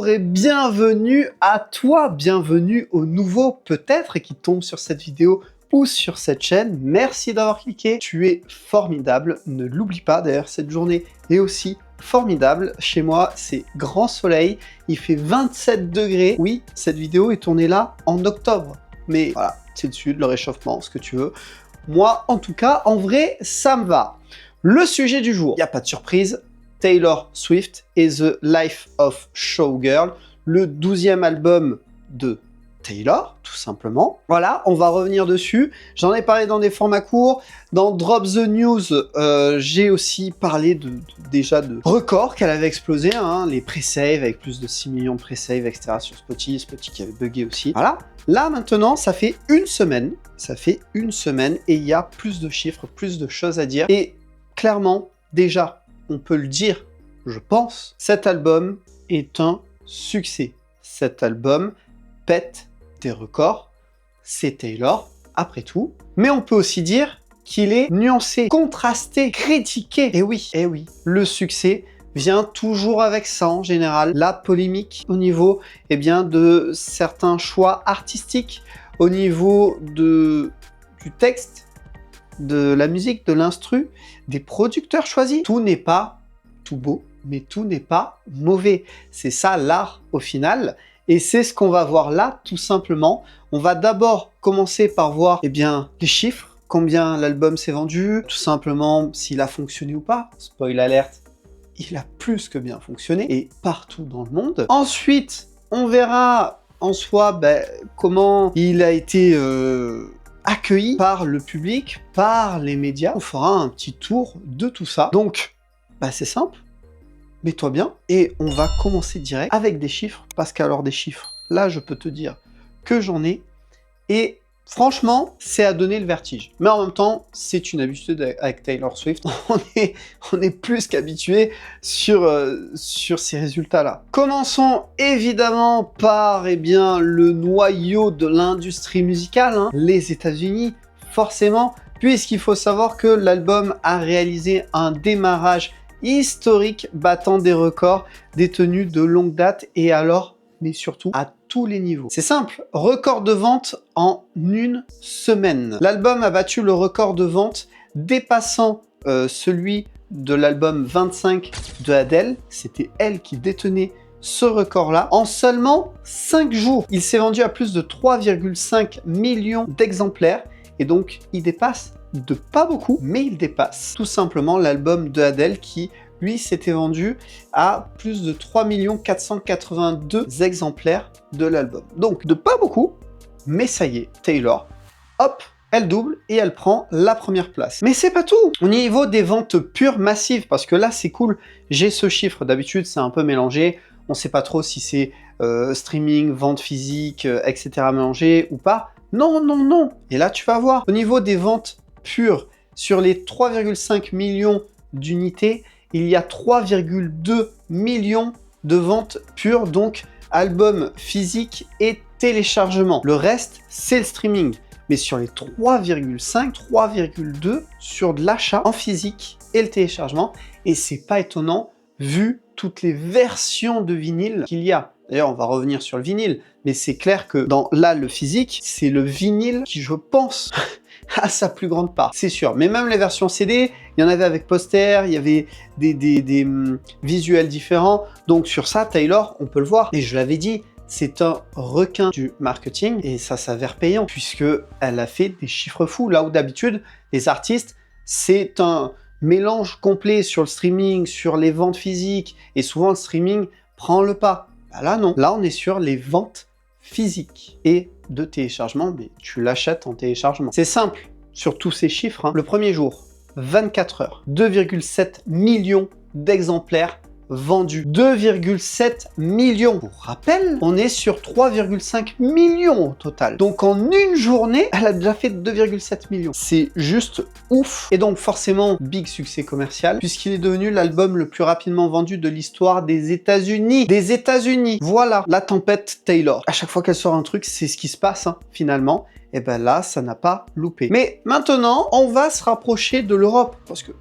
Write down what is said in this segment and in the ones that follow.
Bonjour et bienvenue à toi, bienvenue aux nouveaux peut-être et qui tombent sur cette vidéo ou sur cette chaîne. Merci d'avoir cliqué, tu es formidable, ne l'oublie pas d'ailleurs cette journée est aussi formidable. Chez moi c'est grand soleil, il fait 27 degrés. Oui, cette vidéo est tournée là en octobre, mais voilà, c'est le sud, le réchauffement, ce que tu veux. Moi en tout cas, en vrai, ça me va. Le sujet du jour, il n'y a pas de surprise, Taylor Swift et The Life of Showgirl, le 12e album de Taylor, tout simplement. Voilà, on va revenir dessus. J'en ai parlé dans des formats courts. Dans Drop the News, j'ai aussi parlé déjà de records qu'elle avait explosé, hein, les pré-saves avec plus de 6 millions de pré-saves, etc. sur Spotify qui avait bugué aussi. Voilà. Là, maintenant, ça fait une semaine. Ça fait une semaine et il y a plus de chiffres, plus de choses à dire. Et clairement, déjà, on peut le dire, je pense, cet album est un succès. Cet album pète des records, c'est Taylor, après tout. Mais on peut aussi dire qu'il est nuancé, contrasté, critiqué. Et oui, le succès vient toujours avec ça en général. La polémique au niveau de certains choix artistiques, au niveau du texte, de la musique, de l'instru, des producteurs choisis. Tout n'est pas tout beau, mais tout n'est pas mauvais. C'est ça l'art au final. Et c'est ce qu'on va voir là, tout simplement. On va d'abord commencer par voir les chiffres, combien l'album s'est vendu, tout simplement s'il a fonctionné ou pas. Spoil alert, il a plus que bien fonctionné, et partout dans le monde. Ensuite, on verra en soi comment il a été accueilli par le public, par les médias. On fera un petit tour de tout ça. Donc, c'est simple. Mets-toi bien, et on va commencer direct avec des chiffres, parce qu'alors des chiffres, là je peux te dire que j'en ai, et franchement, c'est à donner le vertige. Mais en même temps, c'est une habitude avec Taylor Swift, on est plus qu'habitué sur ces résultats-là. Commençons évidemment par le noyau de l'industrie musicale, hein, les États-Unis, forcément, puisqu'il faut savoir que l'album a réalisé un démarrage historique, battant des records détenus de longue date, et alors, mais surtout, à tous les niveaux. C'est simple, record de vente en une semaine. L'album a battu le record de vente, dépassant celui de l'album 25 de Adele. C'était elle qui détenait ce record-là en seulement 5 jours. Il s'est vendu à plus de 3,5 millions d'exemplaires, et donc il dépasse de pas beaucoup, mais il dépasse tout simplement l'album de Adele qui, lui, s'était vendu à plus de 3 482 exemplaires de l'album. Donc, de pas beaucoup, mais ça y est, Taylor, hop, elle double et elle prend la première place. Mais c'est pas tout. Au niveau des ventes pures massives, parce que là, c'est cool, j'ai ce chiffre, d'habitude, c'est un peu mélangé, on sait pas trop si c'est streaming, vente physique, etc. mélangé ou pas. Non, non, non. Et là, tu vas voir. Au niveau des ventes pure, sur les 3,5 millions d'unités, il y a 3,2 millions de ventes pures, donc album physique et téléchargement. Le reste, c'est le streaming. Mais sur les 3,5, 3,2 sur de l'achat en physique et le téléchargement. Et c'est pas étonnant, vu toutes les versions de vinyle qu'il y a. D'ailleurs, on va revenir sur le vinyle, mais c'est clair que le physique, c'est le vinyle qui, je pense, à sa plus grande part, c'est sûr. Mais même les versions CD, il y en avait avec poster, il y avait des visuels différents. Donc sur ça, Taylor, on peut le voir. Et je l'avais dit, c'est un requin du marketing et ça s'avère payant puisque elle a fait des chiffres fous. Là où d'habitude, les artistes, c'est un mélange complet sur le streaming, sur les ventes physiques, et souvent le streaming prend le pas. Là non, là on est sur les ventes physiques et de téléchargement, mais tu l'achètes en téléchargement. C'est simple, sur tous ces chiffres, hein. Le premier jour, 24 heures, 2,7 millions d'exemplaires vendus. 2,7 millions. Pour rappel, on est sur 3,5 millions au total. Donc en une journée, elle a déjà fait 2,7 millions. C'est juste ouf. Et donc forcément, big succès commercial, puisqu'il est devenu l'album le plus rapidement vendu de l'histoire des États-Unis. Des États-Unis. Voilà, la tempête Taylor. À chaque fois qu'elle sort un truc, c'est ce qui se passe, hein, finalement. Et ben là, ça n'a pas loupé. Mais maintenant, on va se rapprocher de l'Europe. Parce que,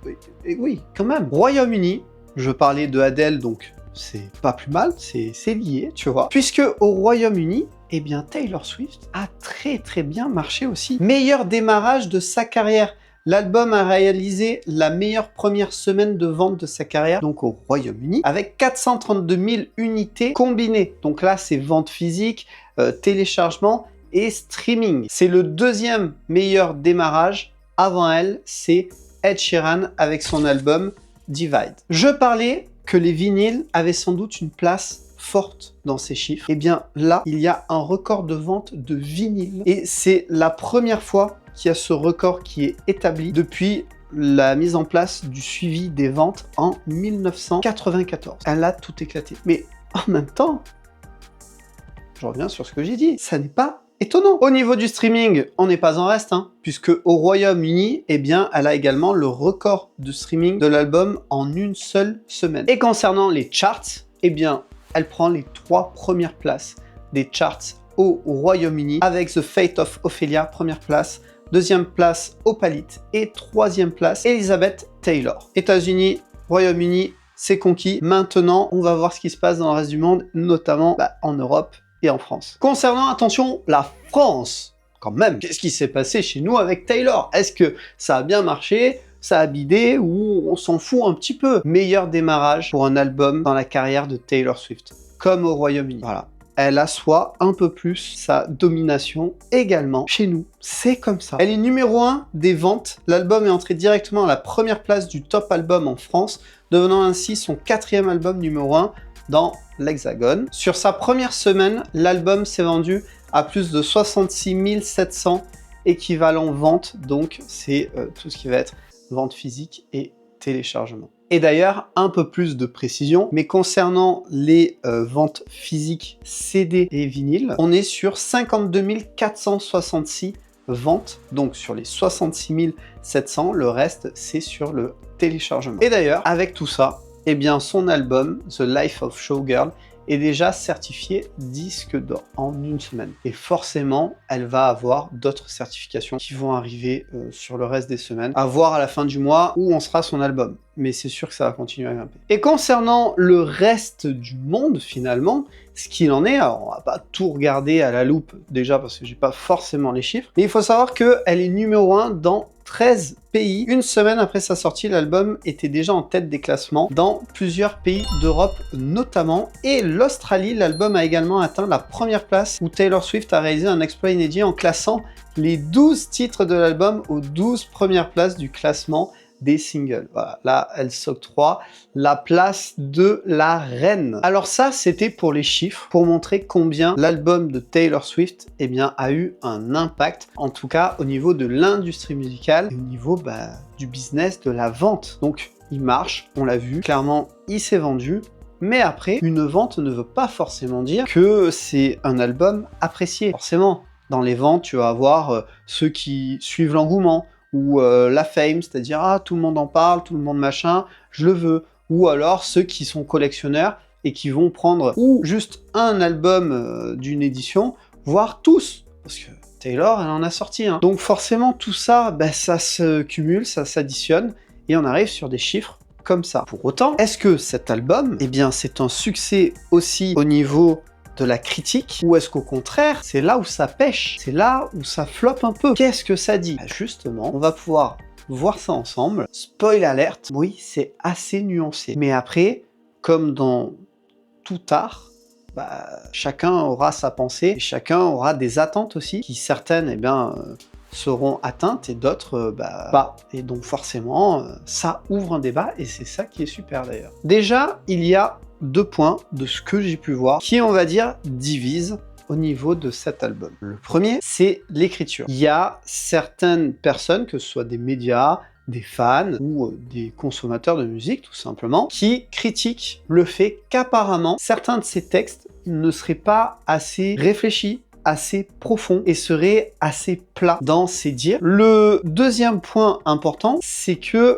oui, quand même. Royaume-Uni, je parlais de Adele, donc c'est pas plus mal, c'est lié, tu vois. Puisque au Royaume-Uni, eh bien Taylor Swift a très bien marché aussi. Meilleur démarrage de sa carrière. L'album a réalisé la meilleure première semaine de vente de sa carrière, donc au Royaume-Uni, avec 432 000 unités combinées. Donc là, c'est vente physique, téléchargement et streaming. C'est le deuxième meilleur démarrage. Avant elle, c'est Ed Sheeran avec son album Divide. Je parlais que les vinyles avaient sans doute une place forte dans ces chiffres. Et bien là, il y a un record de vente de vinyle. Et c'est la première fois qu'il y a ce record qui est établi depuis la mise en place du suivi des ventes en 1994. Elle a tout éclaté. Mais en même temps, je reviens sur ce que j'ai dit, ça n'est pas étonnant. Au niveau du streaming, on n'est pas en reste, puisque au Royaume-Uni, eh bien, elle a également le record de streaming de l'album en une seule semaine. Et concernant les charts, eh bien, elle prend les 3 premières places des charts au Royaume-Uni, avec The Fate of Ophelia, première place, deuxième place Opalit et troisième place Elizabeth Taylor. États-Unis, Royaume-Uni, c'est conquis. Maintenant, on va voir ce qui se passe dans le reste du monde, notamment en Europe et en France. Concernant, attention, la France, quand même, qu'est-ce qui s'est passé chez nous avec Taylor? Est-ce que ça a bien marché? Ça a bidé ou on s'en fout un petit peu? Meilleur démarrage pour un album dans la carrière de Taylor Swift, comme au Royaume-Uni. Voilà. Elle assoit un peu plus sa domination également chez nous. C'est comme ça. Elle est numéro 1 des ventes. L'album est entré directement à la première place du top album en France, devenant ainsi son 4e album numéro 1 dans l'Hexagone. Sur sa première semaine, l'album s'est vendu à plus de 66 700 équivalents ventes. Donc, c'est tout ce qui va être vente physique et téléchargement. Et d'ailleurs, un peu plus de précision, mais concernant les ventes physiques CD et vinyle, on est sur 52 466 ventes, donc sur les 66 700, le reste c'est sur le téléchargement. Et d'ailleurs, avec tout ça, eh bien son album, The Life of Showgirl, est déjà certifié disque d'or en une semaine. Et forcément, elle va avoir d'autres certifications qui vont arriver sur le reste des semaines, à voir à la fin du mois où en sera son album. Mais c'est sûr que ça va continuer à grimper. Et concernant le reste du monde, finalement, ce qu'il en est, alors on va pas tout regarder à la loupe, déjà parce que j'ai pas forcément les chiffres, mais il faut savoir qu'elle est numéro 1 dans 13 pays. Une semaine après sa sortie, l'album était déjà en tête des classements dans plusieurs pays d'Europe notamment. Et l'Australie, l'album a également atteint la première place où Taylor Swift a réalisé un exploit inédit en classant les 12 titres de l'album aux 12 premières places du classement des singles. Voilà, là, elle s'octroie la place de la reine. Alors ça, c'était pour les chiffres, pour montrer combien l'album de Taylor Swift, eh bien, a eu un impact, en tout cas au niveau de l'industrie musicale, et au niveau du business, de la vente. Donc, il marche, on l'a vu, clairement, il s'est vendu, mais après, une vente ne veut pas forcément dire que c'est un album apprécié. Forcément, dans les ventes, tu vas avoir ceux qui suivent l'engouement, ou la fame, c'est-à-dire « Ah, tout le monde en parle, tout le monde machin, je le veux ». Ou alors ceux qui sont collectionneurs et qui vont prendre ou juste un album d'une édition, voire tous. Parce que Taylor, elle en a sorti un. Donc forcément, tout ça, ça se cumule, ça s'additionne, et on arrive sur des chiffres comme ça. Pour autant, est-ce que cet album, eh bien, c'est un succès aussi au niveau de la critique, ou est-ce qu'au contraire, c'est là où ça pêche, c'est là où ça floppe un peu? Qu'est-ce que ça dit? Justement, on va pouvoir voir ça ensemble. Spoil alert, oui, c'est assez nuancé. Mais après, comme dans tout art, chacun aura sa pensée, et chacun aura des attentes aussi, qui certaines, eh bien, seront atteintes et d'autres, pas. Et donc forcément, ça ouvre un débat, et c'est ça qui est super d'ailleurs. Déjà, il y a 2 points de ce que j'ai pu voir qui, on va dire, divisent au niveau de cet album. Le premier, c'est l'écriture. Il y a certaines personnes, que ce soit des médias, des fans ou des consommateurs de musique tout simplement, qui critiquent le fait qu'apparemment certains de ces textes ne seraient pas assez réfléchis, assez profond et serait assez plat dans ses dires. Le deuxième point important, c'est que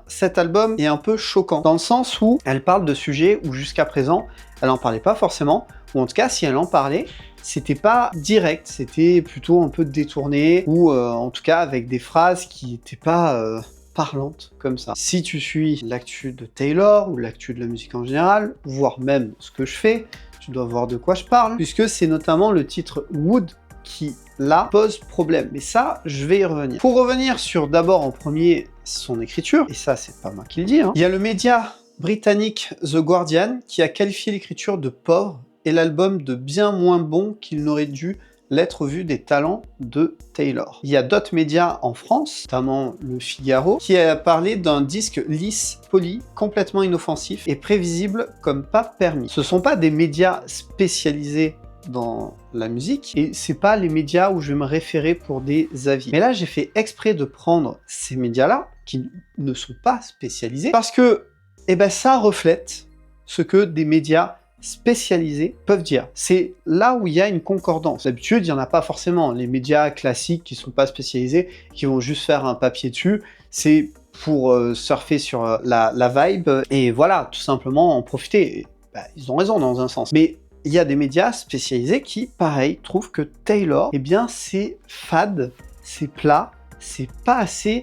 cet album est un peu choquant, dans le sens où elle parle de sujets où jusqu'à présent, elle n'en parlait pas forcément, ou en tout cas, si elle en parlait, c'était pas direct, c'était plutôt un peu détourné, ou en tout cas avec des phrases qui n'étaient pas parlante comme ça. Si tu suis l'actu de Taylor ou l'actu de la musique en général, voire même ce que je fais, tu dois voir de quoi je parle, puisque c'est notamment le titre Wood qui, là, pose problème. Mais ça, je vais y revenir. Pour revenir sur d'abord en premier son écriture, et ça, c'est pas moi qui le dis, hein, il y a le média britannique The Guardian qui a qualifié l'écriture de pauvre et l'album de bien moins bon qu'il n'aurait dû l'être au vu des talents de Taylor. Il y a d'autres médias en France, notamment Le Figaro, qui a parlé d'un disque lisse, poli, complètement inoffensif et prévisible comme pas permis. Ce sont pas des médias spécialisés dans la musique, et c'est pas les médias où je vais me référer pour des avis. Mais là, j'ai fait exprès de prendre ces médias-là, qui ne sont pas spécialisés, parce que, eh ben, ça reflète ce que des médias spécialisés peuvent dire. C'est là où il y a une concordance. D'habitude, il n'y en a pas forcément. Les médias classiques qui sont pas spécialisés, qui vont juste faire un papier dessus, c'est pour surfer sur la vibe, et voilà, tout simplement en profiter. Et, bah, ils ont raison dans un sens. Mais il y a des médias spécialisés qui, pareil, trouvent que Taylor, eh bien, c'est fade, c'est plat, c'est pas assez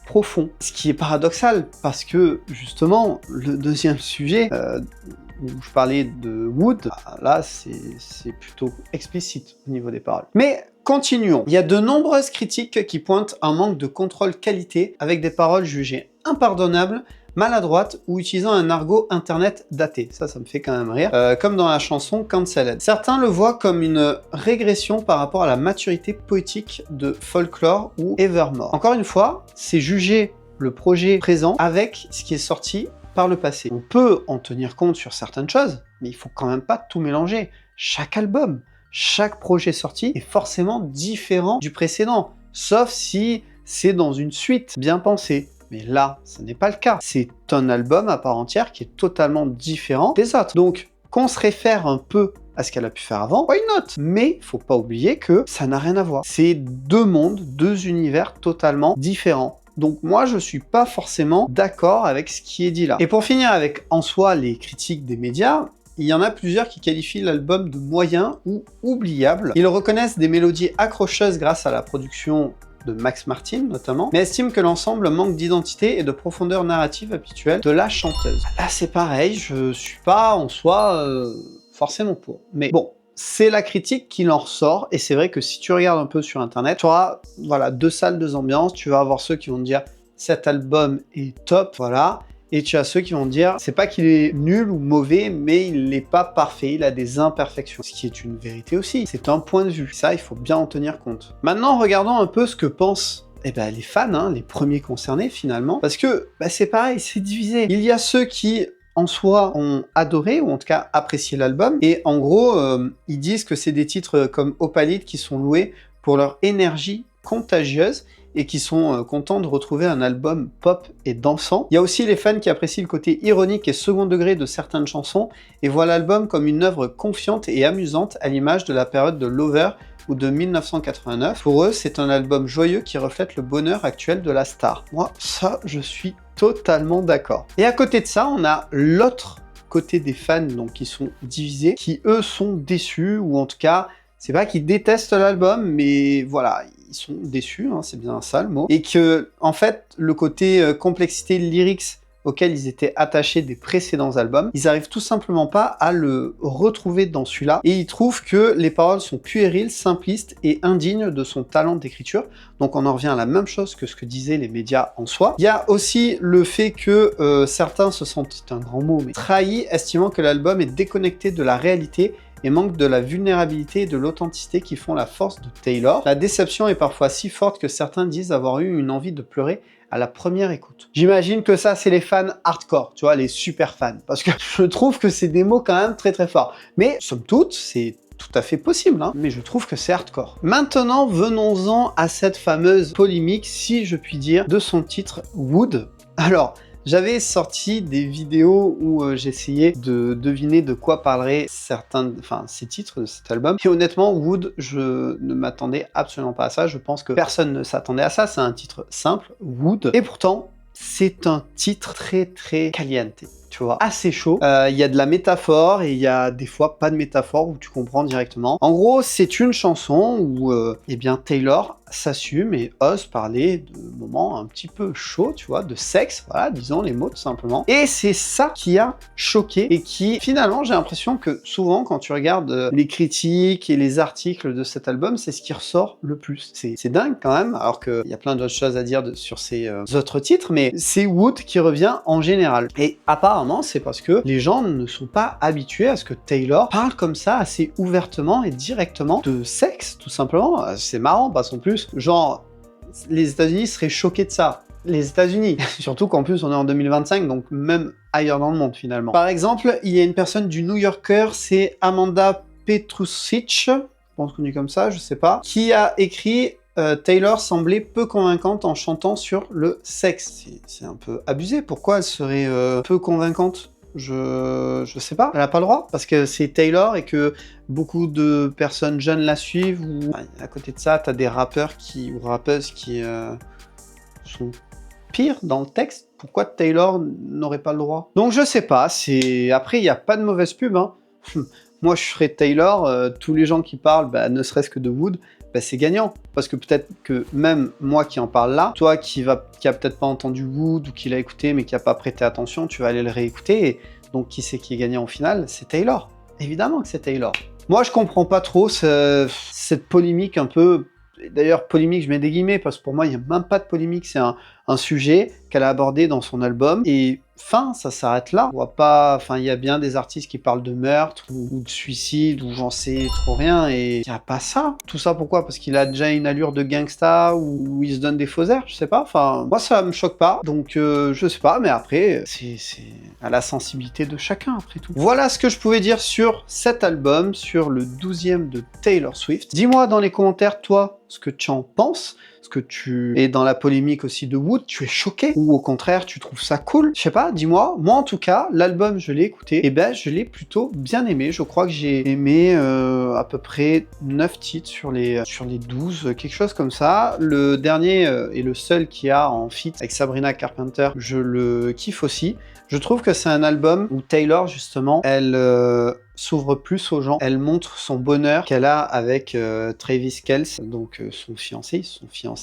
profond. Ce qui est paradoxal, parce que, justement, le deuxième sujet, où je parlais de Wood, là, c'est plutôt explicite au niveau des paroles. Mais continuons. Il y a de nombreuses critiques qui pointent un manque de contrôle qualité, avec des paroles jugées impardonnables, maladroite ou utilisant un argot internet daté. Ça me fait quand même rire. Comme dans la chanson Cancelled. Certains le voient comme une régression par rapport à la maturité poétique de Folklore ou Evermore. Encore une fois, c'est juger le projet présent avec ce qui est sorti par le passé. On peut en tenir compte sur certaines choses, mais il faut quand même pas tout mélanger. Chaque album, chaque projet sorti est forcément différent du précédent, sauf si c'est dans une suite bien pensée. Mais là, ce n'est pas le cas. C'est un album à part entière qui est totalement différent des autres. Donc, qu'on se réfère un peu à ce qu'elle a pu faire avant, why not? Mais faut pas oublier que ça n'a rien à voir. C'est deux mondes, deux univers totalement différents. Donc moi, je suis pas forcément d'accord avec ce qui est dit là. Et pour finir avec, en soi, les critiques des médias, il y en a plusieurs qui qualifient l'album de moyen ou oubliable. Ils reconnaissent des mélodies accrocheuses grâce à la production de Max Martin notamment, mais estime que l'ensemble manque d'identité et de profondeur narrative habituelle de la chanteuse. Là c'est pareil, je suis pas en soi forcément pour. Mais bon, c'est la critique qui en ressort, et c'est vrai que si tu regardes un peu sur internet, tu auras voilà, deux salles, deux ambiances, tu vas avoir ceux qui vont te dire cet album est top, voilà, et tu as ceux qui vont te dire c'est pas qu'il est nul ou mauvais, mais il n'est pas parfait, il a des imperfections. Ce qui est une vérité aussi, c'est un point de vue. Ça, il faut bien en tenir compte. Maintenant, regardons un peu ce que pensent les fans, hein, les premiers concernés finalement, parce que c'est pareil, c'est divisé. Il y a ceux qui, en soi, ont adoré, ou en tout cas apprécié l'album, et en gros, ils disent que c'est des titres comme Opalite qui sont loués pour leur énergie contagieuse, et qui sont contents de retrouver un album pop et dansant. Il y a aussi les fans qui apprécient le côté ironique et second degré de certaines chansons, et voient l'album comme une œuvre confiante et amusante à l'image de la période de Lover ou de 1989. Pour eux, c'est un album joyeux qui reflète le bonheur actuel de la star. Moi, ça, je suis totalement d'accord. Et à côté de ça, on a l'autre côté des fans, donc qui sont divisés, qui eux sont déçus, ou en tout cas, c'est pas qu'ils détestent l'album, mais voilà, ils sont déçus, hein, c'est bien ça le mot, et que, en fait, le côté complexité lyrics auquel ils étaient attachés des précédents albums, ils arrivent tout simplement pas à le retrouver dans celui-là, et ils trouvent que les paroles sont puériles, simplistes et indignes de son talent d'écriture. Donc on en revient à la même chose que ce que disaient les médias en soi. Il y a aussi le fait que certains se sentent, c'est un grand mot, mais trahis, estimant que l'album est déconnecté de la réalité et manque de la vulnérabilité et de l'authenticité qui font la force de Taylor. La déception est parfois si forte que certains disent avoir eu une envie de pleurer à la première écoute. J'imagine que ça, c'est les fans hardcore, tu vois, les super fans, parce que je trouve que c'est des mots quand même très très forts. Mais, somme toute, c'est tout à fait possible, hein, mais je trouve que c'est hardcore. Maintenant, venons-en à cette fameuse polémique, si je puis dire, de son titre Wood. Alors, j'avais sorti des vidéos où j'essayais de deviner de quoi parleraient ces titres de cet album. Et honnêtement, Wood, je ne m'attendais absolument pas à ça. Je pense que personne ne s'attendait à ça. C'est un titre simple, Wood. Et pourtant, c'est un titre très très caliente. tu vois, assez chaud. Il y a de la métaphore et il y a des fois pas de métaphore où tu comprends directement. En gros, c'est une chanson où eh bien Taylor s'assume et ose parler de moments un petit peu chauds, tu vois, de sexe, voilà, disons les mots tout simplement. Et c'est ça qui a choqué et qui, finalement, j'ai l'impression que souvent, quand tu regardes les critiques et les articles de cet album, c'est ce qui ressort le plus. C'est dingue quand même, alors qu'il y a plein d'autres choses à dire sur ces autres titres, mais c'est Wood qui revient en général. Et apparemment, c'est parce que les gens ne sont pas habitués à ce que Taylor parle comme ça, assez ouvertement et directement de sexe, tout simplement. C'est marrant, parce qu'en plus, genre, les États-Unis seraient choqués de ça. Les États-Unis, surtout qu'en plus on est en 2025, donc même ailleurs dans le monde finalement. Par exemple, il y a une personne du New Yorker, c'est Amanda Petrusic, je pense qu'on dit comme ça, je sais pas, qui a écrit Taylor semblait peu convaincante en chantant sur le sexe. C'est un peu abusé, pourquoi elle serait peu convaincante? Je sais pas, elle a pas le droit, parce que c'est Taylor et que beaucoup de personnes jeunes la suivent, ou à côté de ça, t'as des rappeurs ou rappeuses qui sont pires dans le texte. Pourquoi Taylor n'aurait pas le droit? Donc je sais pas, après il n'y a pas de mauvaise pub, hein. Moi je serais Taylor, tous les gens qui parlent, ne serait-ce que de Wood, c'est gagnant. Parce que peut-être que même moi qui en parle là, toi qui a peut-être pas entendu Wood ou qui l'a écouté mais qui a pas prêté attention, tu vas aller le réécouter. Et donc qui c'est qui est gagnant au final? C'est Taylor. Évidemment que c'est Taylor. Moi je comprends pas trop cette polémique un peu. D'ailleurs, polémique, je mets des guillemets, parce que pour moi, il n'y a même pas de polémique, c'est un sujet qu'elle a abordé dans son album, et fin, ça s'arrête là. On voit pas, il y a bien des artistes qui parlent de meurtre, ou de suicide, ou j'en sais trop rien, et il n'y a pas ça. Tout ça pourquoi? Parce qu'il a déjà une allure de gangsta, ou il se donne des faux airs, je sais pas, moi ça me choque pas, donc je sais pas, mais après, c'est à la sensibilité de chacun, après tout. Voilà ce que je pouvais dire sur cet album, sur le 12e de Taylor Swift. Dis-moi dans les commentaires, toi, ce que tu en penses, ce que tu es dans la polémique aussi de Wood, tu es choqué, ou au contraire, tu trouves ça cool, je sais pas, dis-moi. Moi en tout cas, l'album, je l'ai écouté, et je l'ai plutôt bien aimé. Je crois que j'ai aimé à peu près 9 titres sur les 12, quelque chose comme ça. Le dernier est le seul qui a en feat avec Sabrina Carpenter, je le kiffe aussi. Je trouve que c'est un album où Taylor, justement, elle s'ouvre plus aux gens, elle montre son bonheur qu'elle a avec Travis Kelce, donc son fiancé,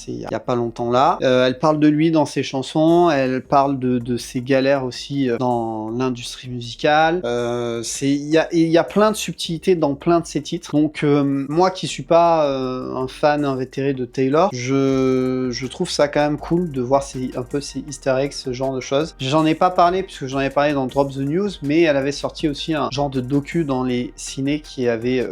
il y a pas longtemps là. Elle parle de lui dans ses chansons, elle parle de ses galères aussi dans l'industrie musicale. Il y a plein de subtilités dans plein de ses titres. Donc moi qui suis pas un fan invétéré de Taylor, je trouve ça quand même cool de voir un peu ces easter eggs, ce genre de choses. J'en ai pas parlé puisque j'en ai parlé dans Drop the News, mais elle avait sorti aussi un genre de docu dans les ciné qui avait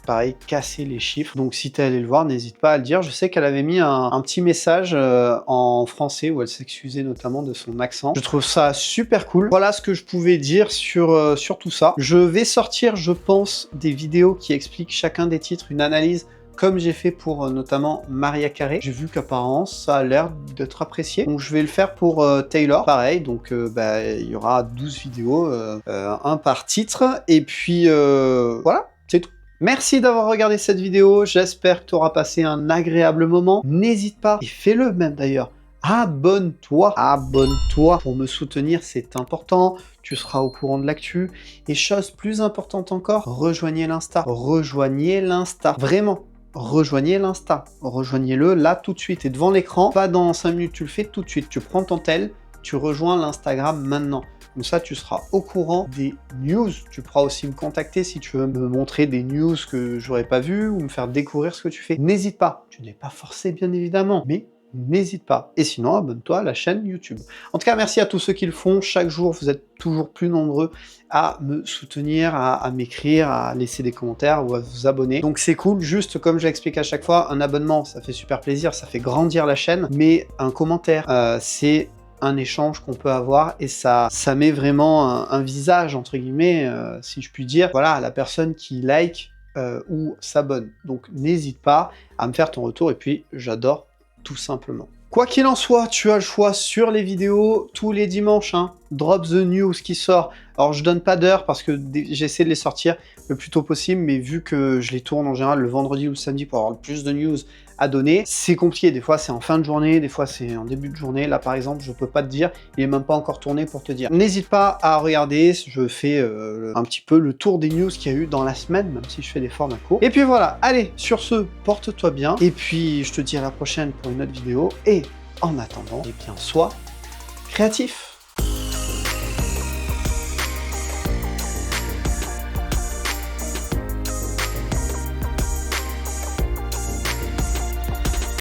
pareil cassé les chiffres, donc si t'es allé le voir, n'hésite pas à le dire. Je sais qu'elle avait mis un petit message en français où elle s'excusait notamment de son accent. Je trouve ça super cool. Voilà ce que je pouvais dire sur tout ça. Je vais sortir, je pense, des vidéos qui expliquent chacun des titres, une analyse comme j'ai fait pour notamment Mariah Carey. J'ai vu qu'apparemment ça a l'air d'être apprécié, donc je vais le faire pour Taylor, pareil, donc il y aura 12 vidéos, un par titre, et puis voilà, c'est tout. Merci d'avoir regardé cette vidéo, j'espère que tu auras passé un agréable moment. N'hésite pas, et fais-le même d'ailleurs, abonne-toi pour me soutenir, c'est important, tu seras au courant de l'actu. Et chose plus importante encore, rejoignez l'Insta, vraiment. Rejoignez l'Insta, rejoignez-le là tout de suite, et devant l'écran, pas dans 5 minutes, tu le fais tout de suite, tu prends ton tel, tu rejoins l'Instagram maintenant. Comme ça, tu seras au courant des news. Tu pourras aussi me contacter si tu veux me montrer des news que j'aurais pas vues ou me faire découvrir ce que tu fais. N'hésite pas, tu n'es pas forcé bien évidemment, mais n'hésite pas. Et sinon, abonne-toi à la chaîne YouTube. En tout cas, merci à tous ceux qui le font. Chaque jour, vous êtes toujours plus nombreux à me soutenir, à m'écrire, à laisser des commentaires ou à vous abonner. Donc c'est cool, juste comme je l'explique à chaque fois, un abonnement, ça fait super plaisir, ça fait grandir la chaîne, mais un commentaire, c'est un échange qu'on peut avoir, et ça met vraiment un visage, entre guillemets, si je puis dire, voilà, à la personne qui like ou s'abonne. Donc n'hésite pas à me faire ton retour, et puis j'adore tout simplement. Quoi qu'il en soit, tu as le choix sur les vidéos tous les dimanches, hein. Drop the News qui sort Alors je donne pas d'heure parce que j'essaie de les sortir le plus tôt possible, mais vu que je les tourne en général le vendredi ou le samedi pour avoir le plus de news à donner, c'est compliqué. Des fois c'est en fin de journée, des fois c'est en début de journée. Là par exemple, je peux pas te dire, il est même pas encore tourné pour te dire. N'hésite pas à regarder, je fais un petit peu le tour des news qu'il y a eu dans la semaine, même si je fais des formats courts. Et puis voilà, allez, sur ce, porte-toi bien, et puis je te dis à la prochaine pour une autre vidéo, et en attendant, eh bien, sois créatif.